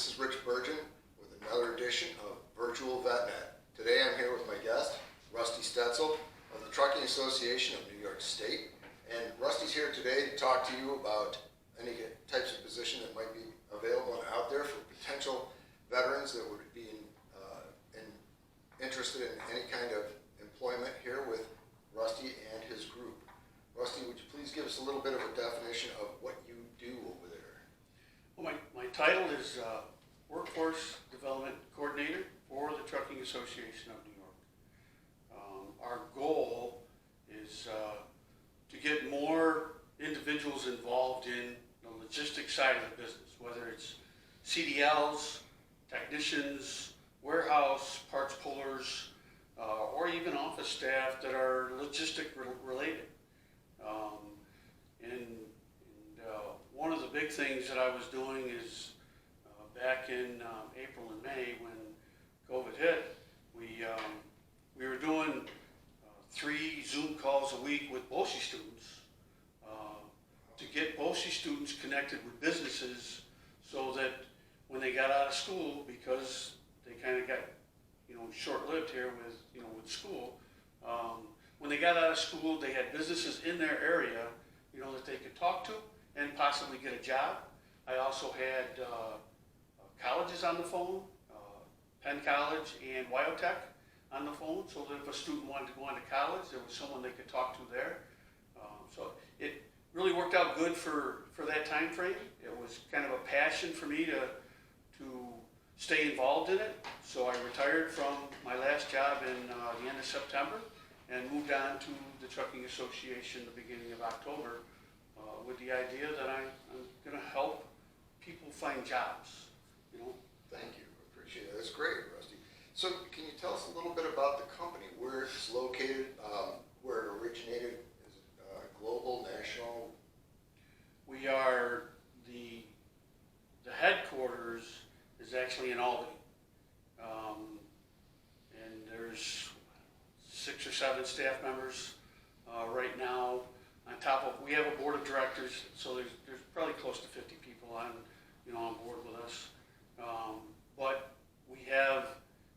this is Rich Burgeon with another edition of Virtual VetNet. Today I'm here with my guest, Rusty Stetzel of the Trucking Association of New York State. And Rusty's here today to talk to you about any types of position that might be available and out there for potential veterans that would be interested in any kind of employment here with Rusty and his group. Rusty, would you please give us a little bit of a definition of what you do over there? Well, my title is Workforce Development Coordinator for the Trucking Association of New York. Our goal is to get more individuals involved in the logistics side of the business, whether it's CDLs, technicians, warehouse, parts pullers, or even office staff that are logistic related. One of the big things that I was doing is back in April and May when COVID hit, we were doing 3 Zoom calls a week with VOC students to get VOC students connected with businesses so that when they got out of school, because they kind of got short-lived here with school, when they got out of school they had businesses in their area that they could talk to and possibly get a job. I also had colleges on the phone, Penn College and Wyotech on the phone, so that if a student wanted to go on to college, there was someone they could talk to there. So it really worked out good for that time frame. It was kind of a passion for me to stay involved in it. So I retired from my last job in the end of September and moved on to the Trucking Association the beginning of October with the idea that I'm going to help people find jobs. Thank you. Appreciate it. That's great, Rusty. So can you tell us a little bit about the company, where it's located, where it originated? Is it global, national? We are, the headquarters is actually in Albany. And there's 6 or 7 staff members right now. On top of, we have a board of directors, so there's probably close to 50 people on board with us. But we have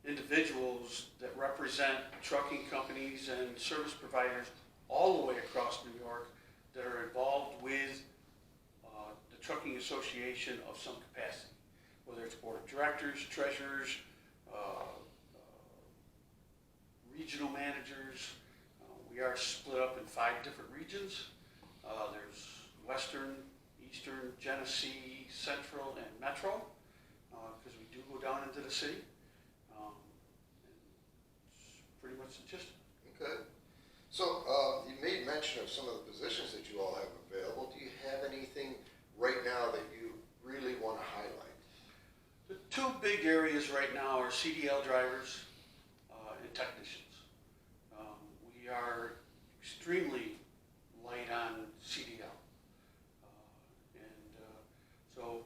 individuals that represent trucking companies and service providers all the way across New York that are involved with the Trucking Association of some capacity, whether it's board of directors, treasurers, regional managers. We are split up in 5 different regions. There's Western, Eastern, Genesee, Central, and Metro, because we do go down into the city. It's pretty much the gist. Okay. So you made mention of some of the positions that you all have available. Do you have anything right now that you really want to highlight? The 2 big areas right now are CDL drivers and technicians. We are extremely light on CDL. So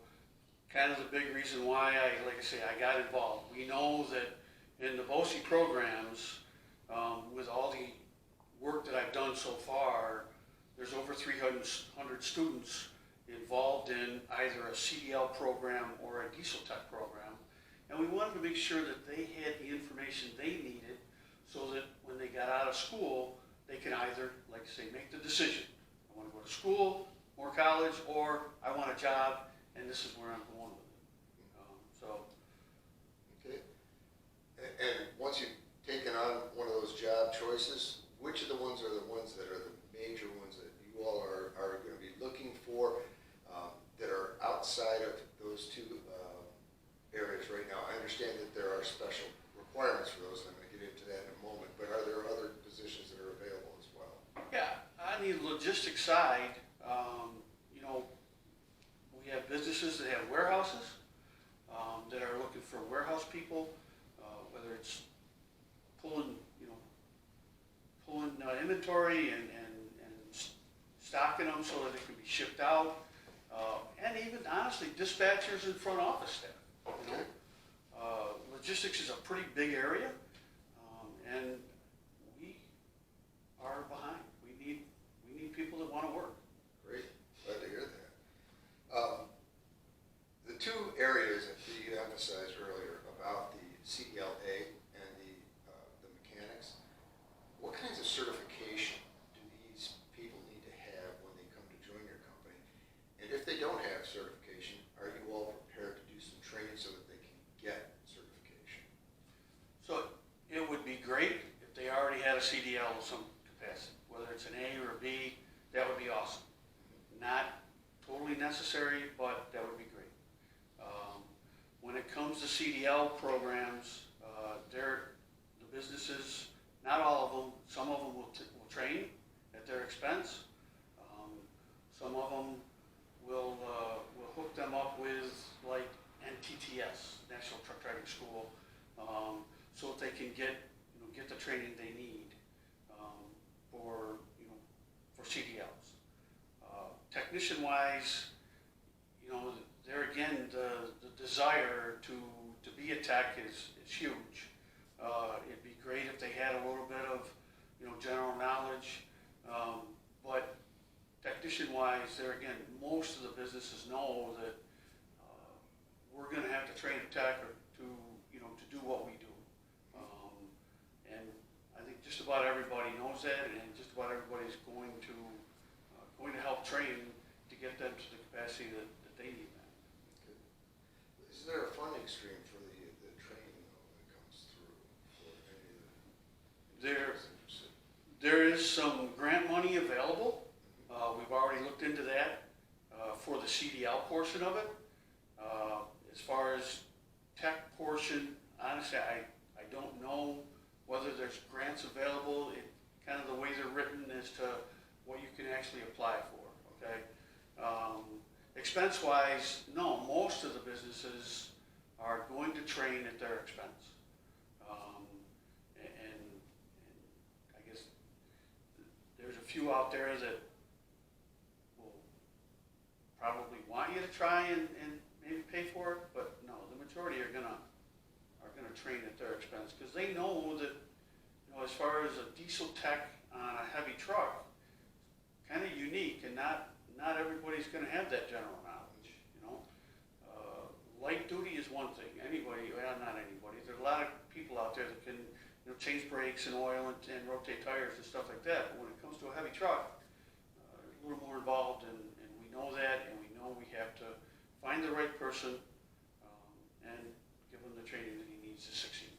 kind of the big reason why I got involved. We know that in the VOC programs, with all the work that I've done so far, there's over 300 students involved in either a CDL program or a diesel tech program. And we wanted to make sure that they had the information they needed so that when they got out of school, they can either, make the decision. I want to go to school or college, or I want a job, and this is where I'm going with it. Okay. And once you've taken on one of those job choices, which of the ones are the ones that are the major ones that you all are going to be looking for that are outside of those 2 areas right now? I understand that there are special requirements for those, and I'm going to get into that in a moment, but are there other positions that are available as well? Yeah, on the logistics side, we have businesses that have warehouses that are looking for warehouse people, whether it's pulling inventory and stocking them so that it can be shipped out, and even honestly dispatchers and front office staff. Okay. Logistics is a pretty big area, and we are behind. We need people that want to work. Great, glad to hear that. The 2 areas, the necessary, but that would be great. When it comes to CDL programs, the businesses, not all of them, some of them will train at their expense. Some of them will hook them up with like NTTS, National Truck Driving School, so that they can get the training they need for CDLs. Technician wise, there again, the desire to be a tech is huge. It'd be great if they had a little bit of general knowledge, but technician wise, there again, most of the businesses know that we're going to have to train a tech to do what we do, and I think just about everybody knows that, and just about everybody's going to help train to get them to the capacity that they need. Is there a funding stream for the training though that comes through for any of the? There is some grant money available. We've already looked into that for the CDL portion of it. As far as tech portion, honestly, I don't know whether there's grants available. Kind of the way they're written as to what you can actually apply for. Okay. Expense-wise, no, most of the businesses are going to train at their expense. And I guess there's a few out there that will probably want you to try and maybe pay for it, but no, the majority are gonna train at their expense, because they know that, as far as a diesel tech on a heavy truck, kind of unique, and not everybody's going to have that general knowledge. Light duty is one thing. Anybody, well, not anybody. There's a lot of people out there that can, change brakes and oil and rotate tires and stuff like that. But when it comes to a heavy truck, it's a little more involved, and we know that, and we know we have to find the right person and give him the training that he needs to succeed.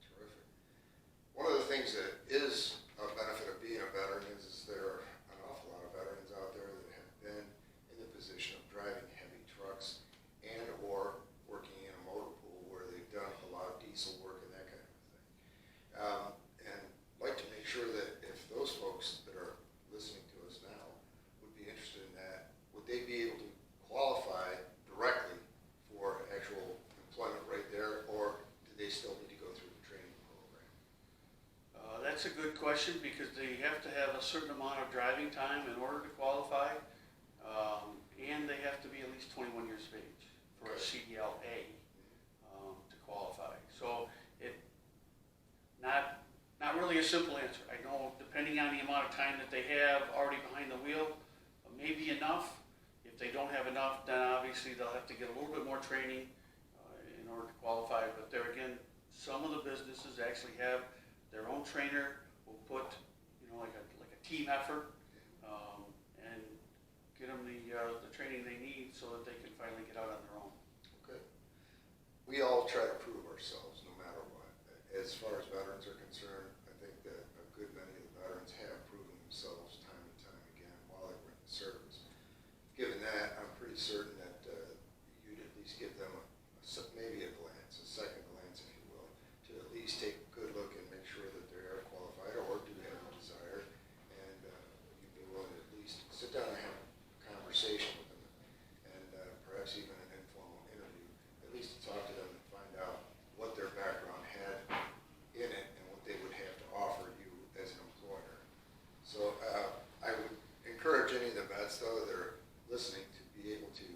Terrific. One of the things that is a benefit of being a veteran is there are an awful lot of veterans out there that have been in the position of driving heavy trucks and or working in a motor pool where they've done a lot of diesel work and that kind of thing. And I'd like to make sure that if those folks that are listening to us now would be interested in that, would they be able to qualify directly for actual employment right there, or do they still need to go through the training program? That's a good question, because they have to have a certain amount of driving time in order to qualify, and they have to be at least 21 years of age for a CDLA to qualify. So not really a simple answer. I know depending on the amount of time that they have already behind the wheel, maybe enough. If they don't have enough, then obviously they'll have to get a little bit more training in order to qualify. But there again, some of the businesses actually have their own trainer, will put like a team effort and get them the training they need so that they can finally get out on their own. Okay. We all try to prove ourselves no matter what. As far as veterans are concerned, I think that a good many of the veterans have proven themselves time and time again while they were in the service. Given that, I'm pretty certain that you'd at least give them maybe a glance, a second glance, if you will, to at least take a good look and make sure that they are qualified or do have a desire, and you'd be willing to at least sit down and have a conversation with them, and perhaps even an informal interview, at least to talk to them and find out what their background had in it and what they would have to offer you as an employer. So I would encourage any of the vets, though, that are listening, to be able to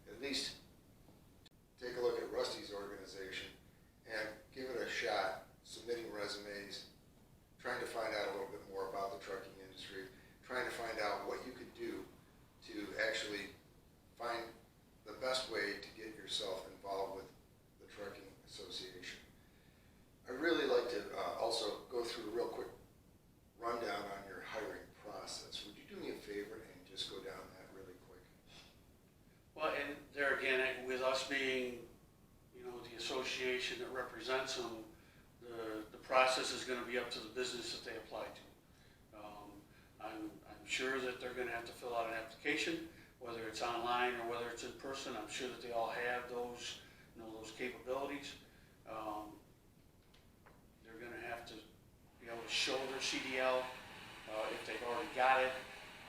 at least take a look at Rusty's organization and give it a shot, submitting resumes, trying to find out a little bit more about the trucking industry, trying to find out what you could do to actually find the best way to get yourself involved with the Trucking Association. I'd really like to also go through a real quick rundown on your hiring process. Would you do me a favor and just go down that really quick? Well, and there again, with us being, the association that represents them, the process is going to be up to the business that they apply to. I'm sure that they're going to have to fill out an application, whether it's online or whether it's in person. I'm sure that they all have those, those capabilities. They're gonna have to be able to show their CDL, if they've already got it.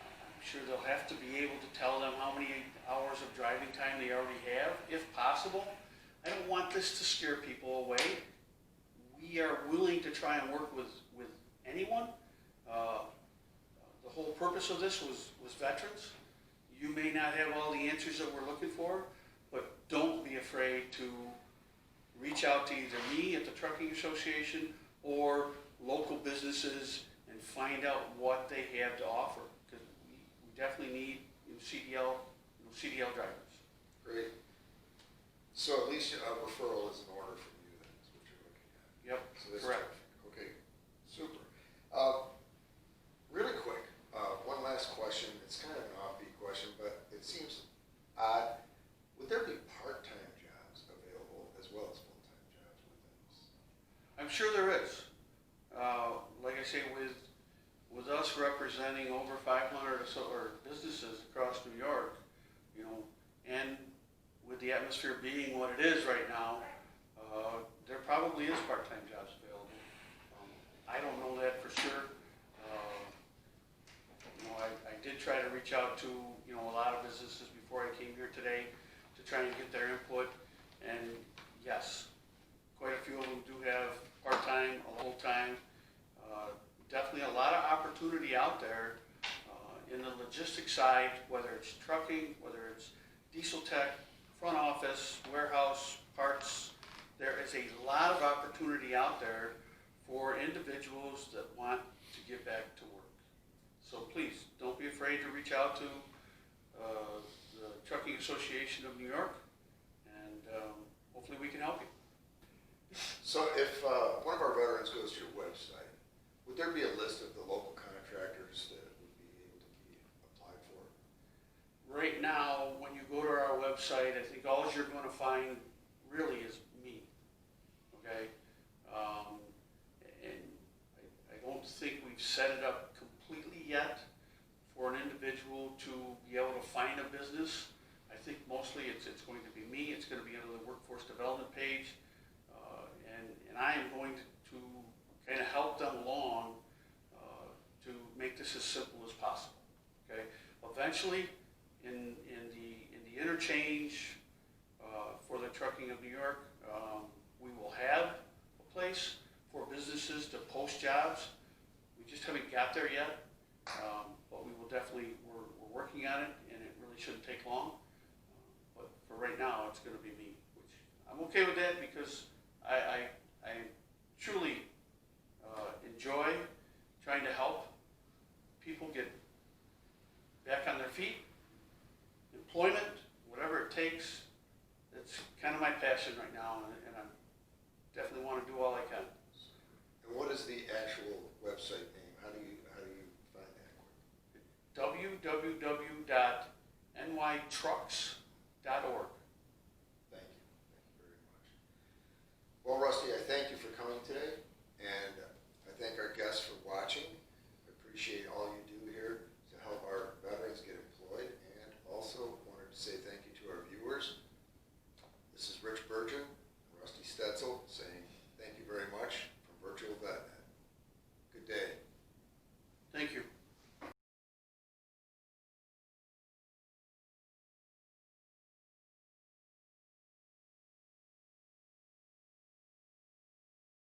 I'm sure they'll have to be able to tell them how many hours of driving time they already have, if possible. I don't want this to scare people away. We are willing to try and work with anyone. The whole purpose of this was veterans. You may not have all the answers that we're looking for, but don't be afraid to reach out to either me at the Trucking Association or local businesses and find out what they have to offer, because we definitely need CDL drivers. Great. So at least a referral is in order from you then, is what you're looking at. Yep, So that's correct. terrific. Okay, super. Really quick, one last question. It's kind of an offbeat question, but it seems odd. Would there be part-time jobs available as well as full-time jobs within this? I'm sure there is. Like I say, with us representing over 500 or so or businesses across New York, and with the atmosphere being what it is right now, there probably is part-time jobs available. I don't know that for sure. I did try to reach out to a lot of businesses before I came here today to try and get their input, and yes, quite a few of them do have part-time, a full-time. Definitely a lot of opportunity out there in the logistics side, whether it's trucking, whether it's diesel tech, front office, warehouse, parts. There is a lot of opportunity out there for individuals that want to get back to work. So please, don't be afraid to reach out to the Trucking Association of New York, and hopefully we can help you. So if one of our veterans goes to your website, would there be a list of the local contractors that would be able to be applied for? Right now, when you go to our website, I think all you're going to find really is me, okay? And I don't think we've set it up completely yet for an individual to be able to find a business. I think mostly it's going to be me. It's going to be under the workforce development page, and I am going to kind of help them along to make this as simple as possible. Okay. Eventually, in the interchange for the Trucking of New York, we will have a place for businesses to post jobs. We just haven't got there yet, but we will definitely. We're working on it, and it really shouldn't take long. But for right now, it's going to be me, which I'm okay with that because I truly enjoy trying to help people get back on their feet, employment, whatever it takes. It's kind of my passion right now, and I definitely want to do all I can. And what is the actual website name? How do you find that quick? www.nytrucks.org. Thank you very much. Well, Rusty, I thank you for coming today, and